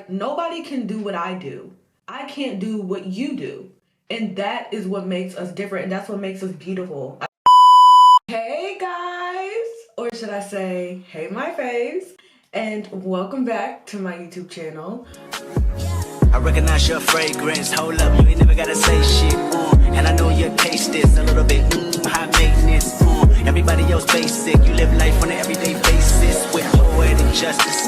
Like, nobody can do what I do. I can't do what you do. And that is what makes us different, and that's what makes us beautiful. Hey guys, or should I say, hey my faves, and welcome back to my YouTube channel. I recognize your fragrance, hold up, you ain't never gotta say shit, and I know your taste is a little bit, high maintenance, everybody else basic, you live life on an everyday basis, with poetic justice,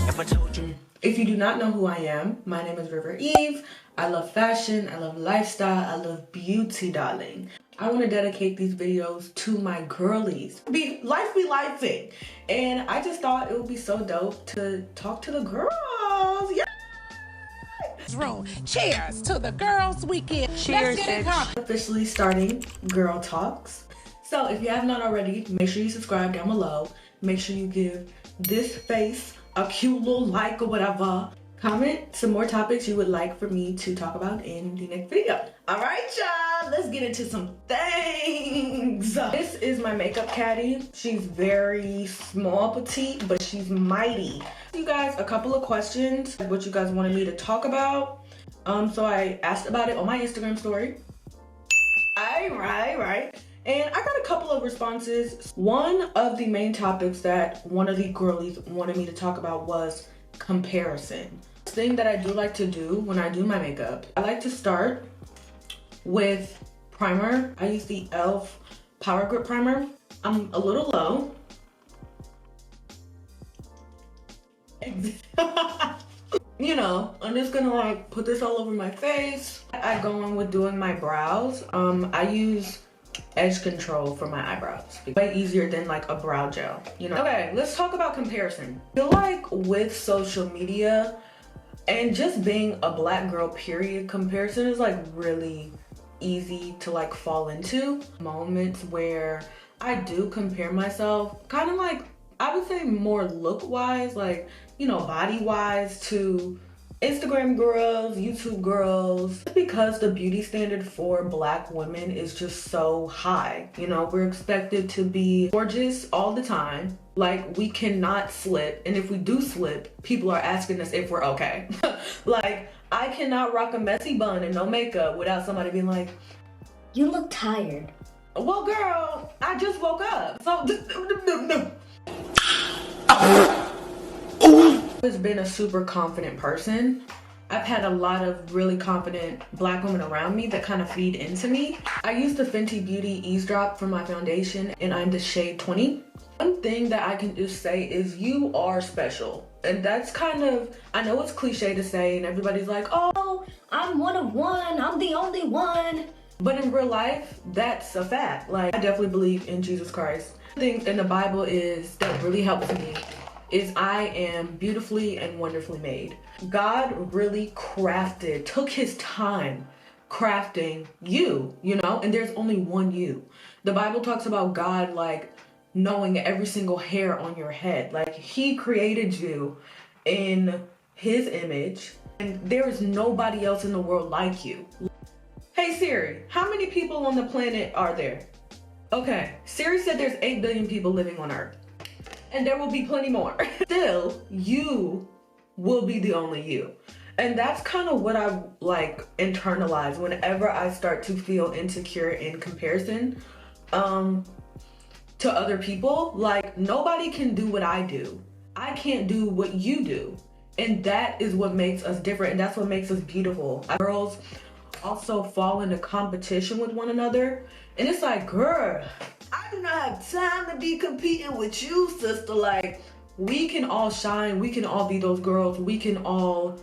if I told you. If you do not know who I am, my name is River Eve. I love fashion, I love lifestyle, I love beauty, darling. I want to dedicate these videos to my girlies. Life be lifing. And I just thought it would be so dope to talk to the girls. Yeah. Room. Cheers to the girls' weekend. Cheers. Officially starting Girl Talks. So if you have not already, make sure you subscribe down below. Make sure you give this face a cute little like or whatever. Comment some more topics you would like for me to talk about in the next video. All right, y'all, let's get into some things. This is my makeup caddy. She's very small, petite, but she's mighty. You guys, a couple of questions, what you guys wanted me to talk about. So I asked about it on my Instagram story. Right. And I got a couple of responses. One of the main topics that one of the girlies wanted me to talk about was comparison. Thing that I do like to do when I do my makeup, I like to start with primer. I use the e.l.f. Power Grip Primer. I'm a little low. You know, I'm just gonna like put this all over my face. I go in with doing my brows. I use edge control for my eyebrows. Way easier than like a brow gel, you know. Okay, let's talk about comparison. I feel like with social media and just being a black girl period, comparison is like really easy to like fall into. Moments where I do compare myself, kind of like, I would say more look wise, like, you know, body wise, to Instagram girls, YouTube girls, because the beauty standard for black women is just so high. You know, we're expected to be gorgeous all the time. Like, we cannot slip, and if we do slip, people are asking us if we're okay. Like, I cannot rock a messy bun and no makeup without somebody being like, you look tired. Well, girl, I just woke up. So I've always been a super confident person. I've had a lot of really confident black women around me that kind of feed into me. I use the Fenty Beauty Eavesdrop for my foundation, and I'm the shade 20. One thing that I can just say is you are special. And that's kind of, I know it's cliche to say, and everybody's like, oh, I'm one of one, I'm the only one. But in real life, that's a fact. Like, I definitely believe in Jesus Christ. The thing in the Bible is that really helps me is I am beautifully and wonderfully made. God really took his time crafting you, you know, and there's only one you. The Bible talks about God like knowing every single hair on your head. Like, he created you in his image, and there is nobody else in the world like you. Hey Siri, how many people on the planet are there? Okay, Siri said there's 8 billion people living on Earth. And there will be plenty more. Still, you will be the only you. And that's kind of what I like internalize whenever I start to feel insecure in comparison to other people. Like, nobody can do what I do. I can't do what you do. And that is what makes us different, and that's what makes us beautiful. Girls also fall into competition with one another. And it's like, girl, I do not have time to be competing with you, sister. Like, we can all shine. We can all be those girls. We can all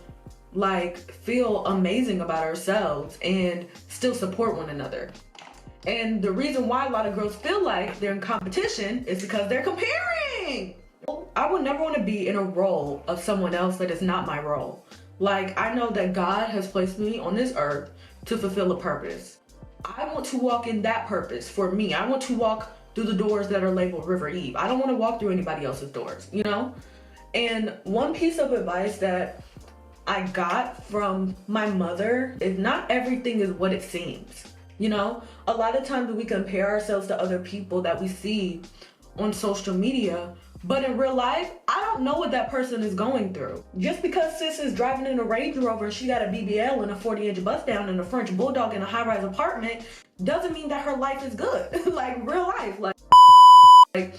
like feel amazing about ourselves and still support one another. And the reason why a lot of girls feel like they're in competition is because they're comparing. I would never want to be in a role of someone else that is not my role. Like, I know that God has placed me on this earth to fulfill a purpose. I want to walk in that purpose for me. I want to walk through the doors that are labeled River Eve. I don't want to walk through anybody else's doors, you know? And one piece of advice that I got from my mother is not everything is what it seems. You know, a lot of times we compare ourselves to other people that we see on social media, But in real life, I don't know what that person is going through. Just because sis is driving in a Range Rover and she got a BBL and a 40-inch bust down and a French Bulldog in a high-rise apartment doesn't mean that her life is good. Like real life, like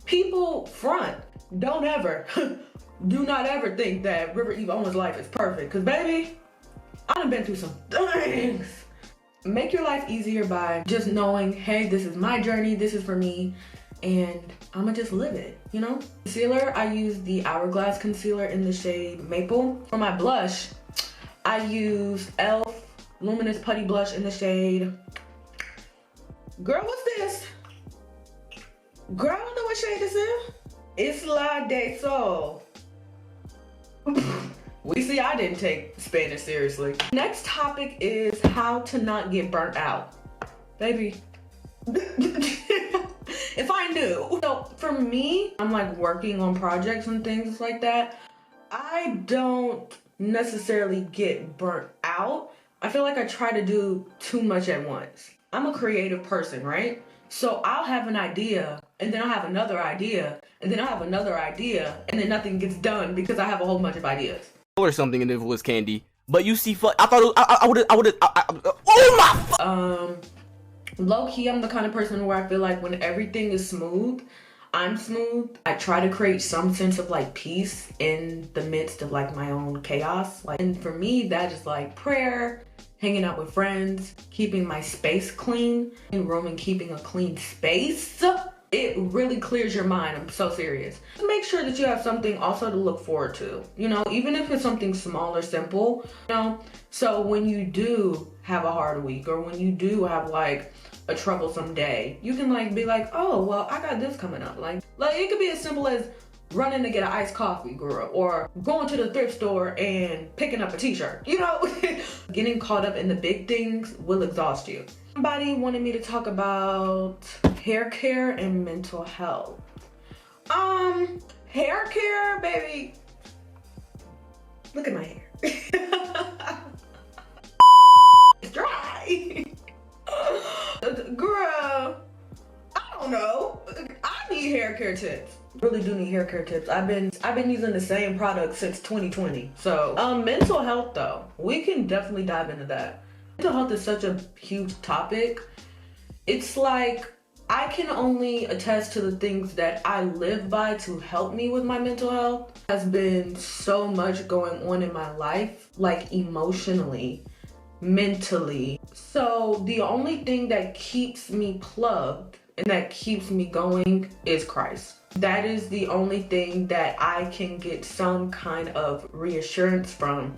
people front. Don't ever, do not ever think that River Eve Owens' life is perfect. Cause baby, I done been through some things. Make your life easier by just knowing, hey, this is my journey, this is for me, and I'ma just live it, you know? Concealer, I use the Hourglass concealer in the shade Maple. For my blush, I use e.l.f. Luminous Putty Blush in the shade, girl, what's this? Girl, I don't know what shade this is. Isla de Sol. We see I didn't take Spanish seriously. Next topic is how to not get burnt out. Baby, if I knew. So for me, I'm like working on projects and things like that. I don't necessarily get burnt out. I feel like I try to do too much at once. I'm a creative person, right? So I'll have an idea, and then I'll have another idea, and then I'll have another idea, and then nothing gets done because I have a whole bunch of ideas. Or something, and if it was candy. But you see, I thought I would've, oh my! Low-key, I'm the kind of person where I feel like when everything is smooth, I'm smooth. I try to create some sense of like peace in the midst of like my own chaos. Like, and for me, that is like prayer, hanging out with friends, keeping my space clean, in room and keeping a clean space. It really clears your mind. I'm so serious. Make sure that you have something also to look forward to, you know, even if it's something small or simple, you know. So when you do have a hard week, or when you do have like a troublesome day, you can like be like, oh, well, I got this coming up. Like it could be as simple as running to get an iced coffee, girl, or going to the thrift store and picking up a t-shirt, you know. Getting caught up in the big things will exhaust you. Somebody wanted me to talk about hair care and mental health. Hair care, baby. Look at my hair. It's dry. Girl, I don't know. I need hair care tips. Really do need hair care tips. I've been using the same product since 2020. So mental health though, we can definitely dive into that. Mental health is such a huge topic. It's like I can only attest to the things that I live by to help me with my mental health. There's been so much going on in my life, like emotionally, mentally. So the only thing that keeps me plugged and that keeps me going is Christ. That is the only thing that I can get some kind of reassurance from,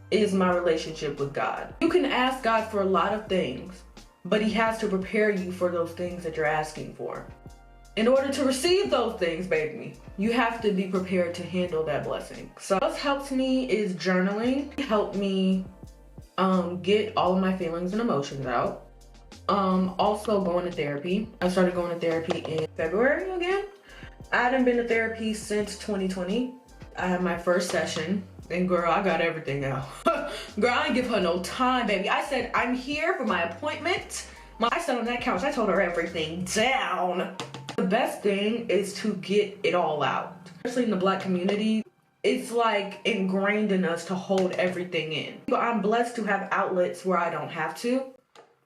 is my relationship with God. You can ask God for a lot of things, but he has to prepare you for those things that you're asking for. In order to receive those things, baby, you have to be prepared to handle that blessing. So what helps me is journaling. It helped me get all of my feelings and emotions out. Also going to therapy. I started going to therapy in February again. I hadn't been to therapy since 2020. I had my first session, and girl, I got everything out. Girl, I didn't give her no time, baby. I said, I'm here for my appointment. I sat on that couch, I told her everything down. The best thing is to get it all out. Especially in the Black community, it's like ingrained in us to hold everything in. I'm blessed to have outlets where I don't have to,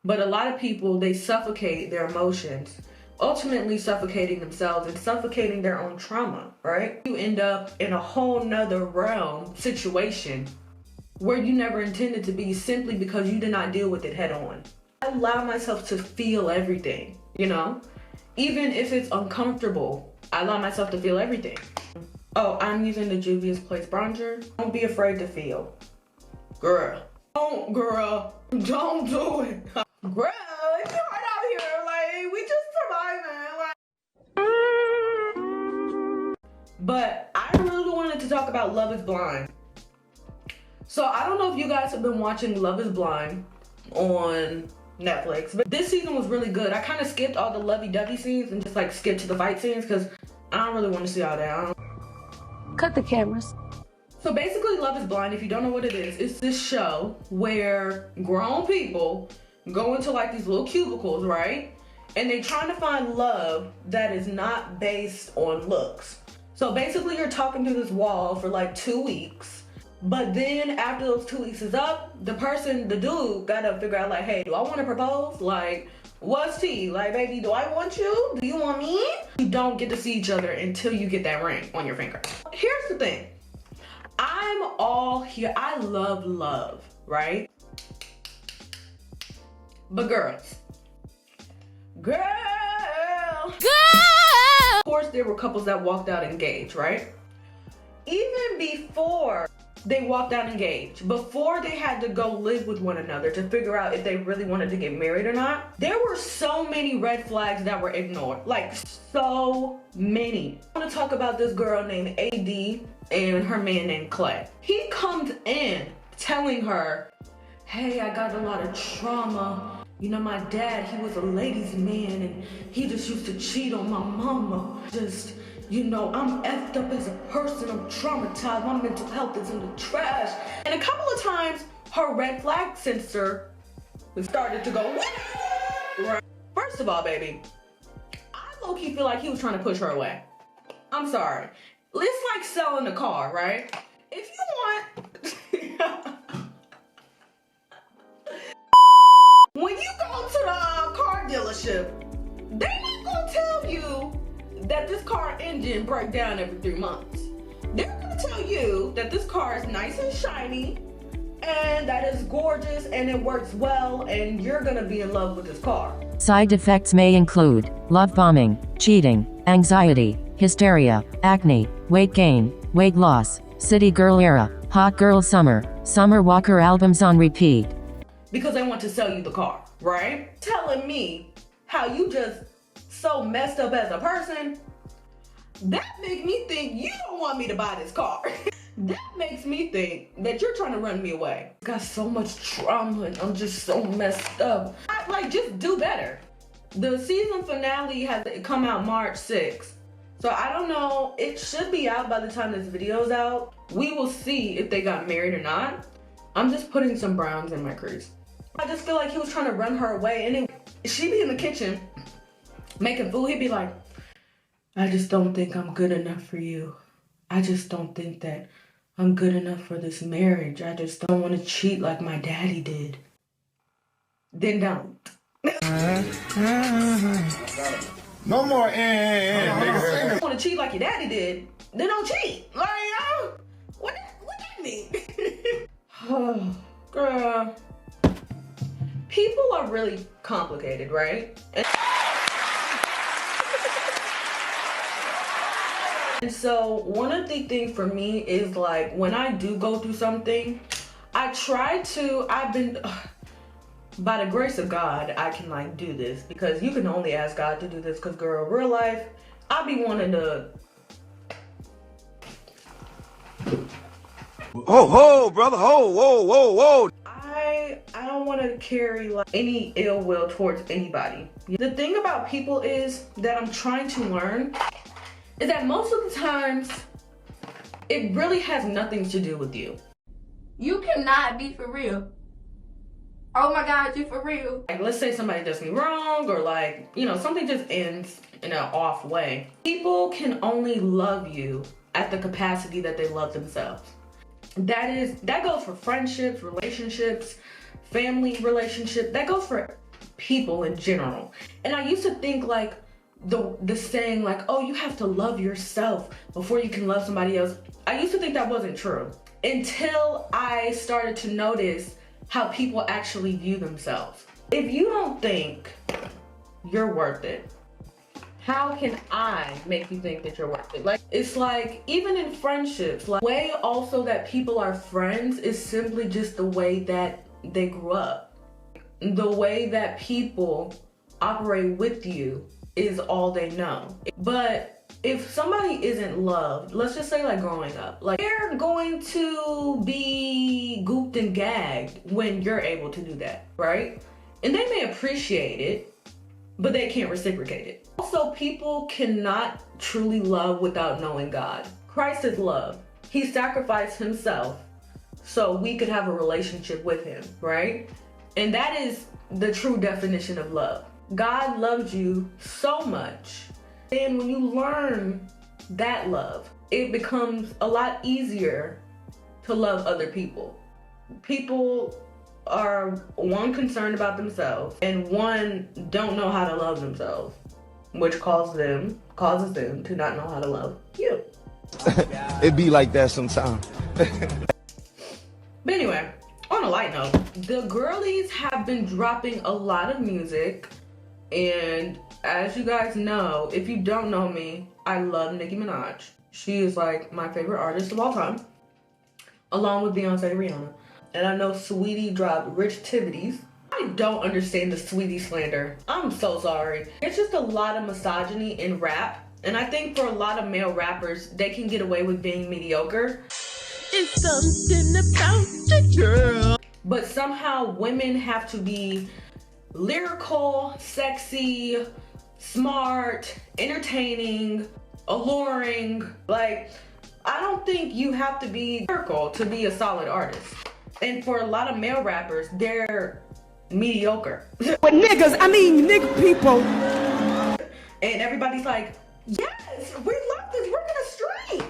but a lot of people, they suffocate their emotions, ultimately suffocating themselves and suffocating their own trauma, right? You end up in a whole nother realm situation where you never intended to be, simply because you did not deal with it head on. I allow myself to feel everything, you know? Even if it's uncomfortable, I allow myself to feel everything. Oh, I'm using the Juvia's Place bronzer. Don't be afraid to feel. Girl, don't do it. Girl, it's hard out here, like, we just surviving, like. But I really wanted to talk about Love is Blind. So I don't know if you guys have been watching Love is Blind on Netflix, but this season was really good. I kind of skipped all the lovey-dovey scenes and just like skipped to the fight scenes because I don't really want to see all that. Cut the cameras. So basically, Love is Blind, if you don't know what it is, it's this show where grown people go into like these little cubicles, right? And they're trying to find love that is not based on looks. So basically you're talking to this wall for like 2 weeks. But then after those 2 weeks is up, the dude gotta figure out like, hey, do I wanna propose? Like, what's tea? Like, baby, do I want you? Do you want me? You don't get to see each other until you get that ring on your finger. Here's the thing. I'm all here. I love love, right? But girls. Of course, there were couples that walked out engaged, right? Even before they walked out engaged, before they had to go live with one another to figure out if they really wanted to get married or not, there were so many red flags that were ignored. Like, so many. I want to talk about this girl named AD and her man named Clay. He comes in telling her, hey, I got a lot of trauma. You know, my dad, he was a ladies' man and he just used to cheat on my mama. Just, you know, I'm effed up as a person. I'm traumatized. My mental health is in the trash. And a couple of times, her red flag sensor started to go, right. First of all, baby, I low-key feel like he was trying to push her away. I'm sorry. It's like selling a car, right? If you want... When you go to the car dealership, they're not gonna tell you that this car engine breaks down every 3 months. They're gonna tell you that this car is nice and shiny and that it's gorgeous and it works well and you're gonna be in love with this car. Side effects may include love bombing, cheating, anxiety, hysteria, acne, weight gain, weight loss, city girl era, hot girl summer, Summer Walker albums on repeat. Because they want to sell you the car, right? Telling me how you just so messed up as a person, that makes me think you don't want me to buy this car. That makes me think that you're trying to run me away. Got so much trauma and I'm just so messed up. Just do better. The season finale has come out March 6th. So I don't know, it should be out by the time this video's out. We will see if they got married or not. I'm just putting some browns in my crease. I just feel like he was trying to run her away and then she'd be in the kitchen making food. He'd be like, I just don't think I'm good enough for you. I just don't think that I'm good enough for this marriage. I just don't want to cheat like my daddy did. Then don't. No more. If you want to cheat like your daddy did, then don't cheat. Like, what that mean? Oh, girl. People are really complicated, right? And so one of the things for me is like, when I do go through something, I've been, by the grace of God, I can like do this because you can only ask God to do this because girl, real life, I be wanting to. Ho, brother, whoa. I don't want to carry like any ill will towards anybody. The thing about people is that I'm trying to learn is that most of the times it really has nothing to do with you. You cannot be for real. Oh my God, you for real. Like, let's say somebody does me wrong or like, you know, something just ends in an off way. People can only love you at the capacity that they love themselves. That goes for friendships, relationships, family relationships. That goes for people in general. And I used to think like the saying like, oh, you have to love yourself before you can love somebody else. I used to think that wasn't true until I started to notice how people actually view themselves. If you don't think you're worth it, how can I make you think that you're worth it? Like, it's like, even in friendships, like, the way also that people are friends is simply just the way that they grew up. The way that people operate with you is all they know. But if somebody isn't loved, let's just say like growing up, like they're going to be gooped and gagged when you're able to do that, right? And they may appreciate it, but they can't reciprocate it. Also, people cannot truly love without knowing God. Christ is love. He sacrificed himself so we could have a relationship with him, right? And that is the true definition of love. God loves you so much. And when you learn that love, it becomes a lot easier to love other people. People are, one, concerned about themselves, and one, don't know how to love themselves, which causes them to not know how to love you. It be like that sometimes. But anyway, on a light note, the girlies have been dropping a lot of music, and as you guys know, if you don't know me, I love Nicki Minaj. She is like my favorite artist of all time, along with Beyonce and Rihanna. And I know Sweetie dropped Rich Tivities. I don't understand the Sweetie slander. I'm so sorry. It's just a lot of misogyny in rap. And I think for a lot of male rappers, they can get away with being mediocre. It's something about the girl. But somehow women have to be lyrical, sexy, smart, entertaining, alluring. Like, I don't think you have to be lyrical to be a solid artist. And for a lot of male rappers, they're mediocre. With niggas, I mean nigga people. And everybody's like, yes, we love this, we're gonna stream.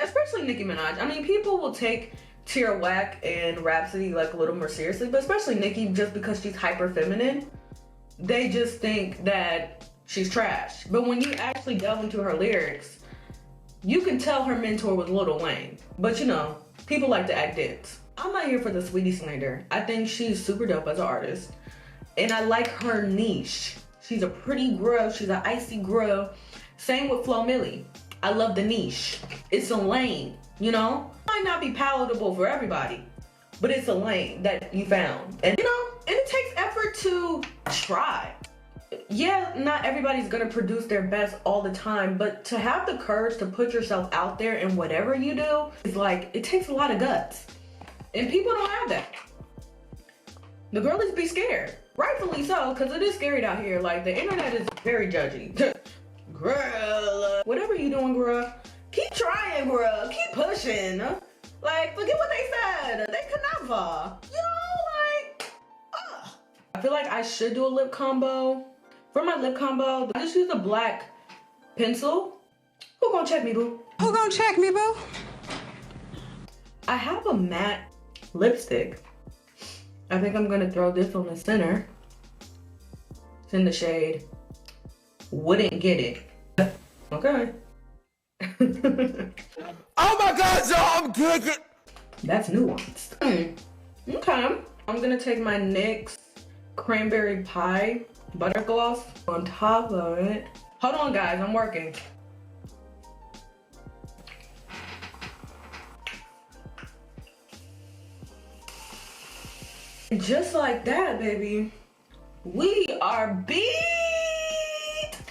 Especially Nicki Minaj. I mean, people will take Tierra Whack and Rhapsody like a little more seriously, but especially Nicki, just because she's hyper feminine, they just think that she's trash. But when you actually delve into her lyrics, you can tell her mentor was Lil Wayne. But you know, people like to act dense. I'm not here for the Sweetie slander. I think she's super dope as an artist. And I like her niche. She's a pretty girl, she's an icy girl. Same with Flo Milli. I love the niche. It's a lane, you know? Might not be palatable for everybody, but it's a lane that you found. And you know, and it takes effort to try. Yeah, not everybody's gonna produce their best all the time, but to have the courage to put yourself out there in whatever you do, is like, it takes a lot of guts. And people don't have that. The girlies be scared. Rightfully so, because it is scary out here. Like, the internet is very judgy. Girl, whatever you doing, girl, keep trying, girl. Keep pushing. Like, forget what they said. They could never. You know, like, ugh. I feel like I should do a lip combo. For my lip combo, I just use a black pencil. Who gonna check me, boo? Who gonna check me, boo? I have a matte lipstick. I think I'm gonna throw this on the center. It's in the shade Wouldn't Get It. Okay. Oh my God, y'all, I'm geeking. That's nuanced. Okay. I'm gonna take my NYX Cranberry Pie Butter Gloss on top of it. Hold on, guys, I'm working. Just like that, baby, we are beat.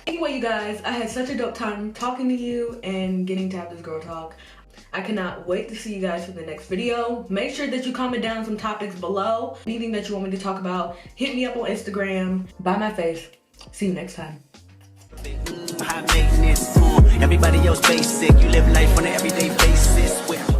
Anyway, you guys, I had such a dope time talking to you and getting to have this girl talk. I cannot wait to see you guys for the next video. Make sure that you comment down some topics below. Anything that you want me to talk about, hit me up on Instagram. By My Faves. See you next time. High maintenance, everybody else basic. You live life on an everyday basis with